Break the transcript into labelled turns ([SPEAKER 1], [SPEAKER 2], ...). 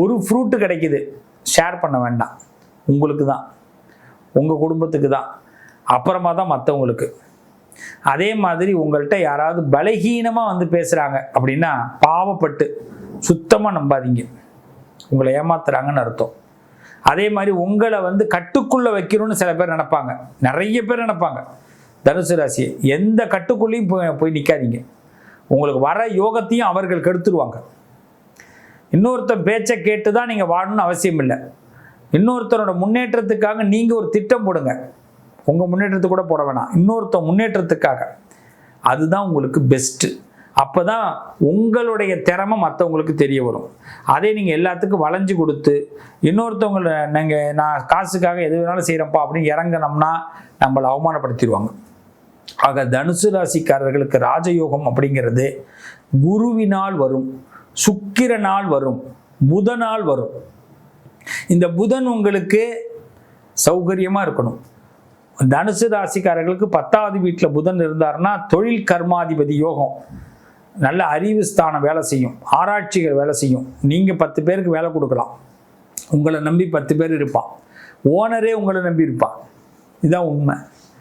[SPEAKER 1] ஒரு ஃப்ரூட்டு கிடைக்குது, ஷேர் பண்ண வேண்டாம், உங்களுக்கு தான், உங்கள் குடும்பத்துக்கு தான், அப்புறமா தான் மற்றவங்களுக்கு. அதே மாதிரி உங்கள்கிட்ட யாராவது பலகீனமாக வந்து பேசுகிறாங்க அப்படின்னா பாவப்பட்டு சுத்தமாக நம்பாதீங்க, உங்களை ஏமாத்துறாங்கன்னு அர்த்தம். அதே மாதிரி உங்களை வந்து கட்டுக்குள்ளே வைக்கணும்னு சில பேர் நினைப்பாங்க, நிறைய பேர் நினைப்பாங்க. தனுசு ராசி எந்த கட்டுக்குள்ளேயும் போய் நிற்காதீங்க. உங்களுக்கு வர யோகத்தையும் அவர்கள் கெடுத்துருவாங்க. இன்னொருத்தன் பேச்சை கேட்டு தான் நீங்கள் வாழணும்னு அவசியம் இல்லை. இன்னொருத்தரோட முன்னேற்றத்துக்காக நீங்கள் ஒரு திட்டம் போடுங்க. உங்கள் முன்னேற்றத்துக்கு கூட போட வேணாம், இன்னொருத்த முன்னேற்றத்துக்காக. அதுதான் உங்களுக்கு பெஸ்ட்டு. அப்போ தான் உங்களுடைய திறமை மற்றவங்களுக்கு தெரிய வரும். அதே நீங்கள் எல்லாத்துக்கும் வளைஞ்சு கொடுத்து இன்னொருத்தவங்களை நான் காசுக்காக எது வேணாலும் செய்கிறப்பா அப்படின்னு இறங்கினோம்னா நம்மளை அவமானப்படுத்திடுவாங்க. ஆக தனுசு ராசிக்காரர்களுக்கு ராஜயோகம் அப்படிங்கிறது குருவினால் வரும், சுக்கிரனால் வரும், புதனால் வரும். இந்த புதன் உங்களுக்கு சௌகரியமாக இருக்கணும். தனுசு ராசிக்காரர்களுக்கு 10வது வீட்டில் புதன் இருந்தாருன்னா தொழில் கர்மாதிபதி யோகம், நல்ல அறிவு ஸ்தானம் வேலை செய்யும், ஆராய்ச்சிகள் வேலை செய்யும். நீங்கள் 10 பேருக்கு வேலை கொடுக்கலாம், உங்களை நம்பி 10 பேர் இருப்பான், ஓனரே உங்களை நம்பி இருப்பான். இதுதான் உண்மை.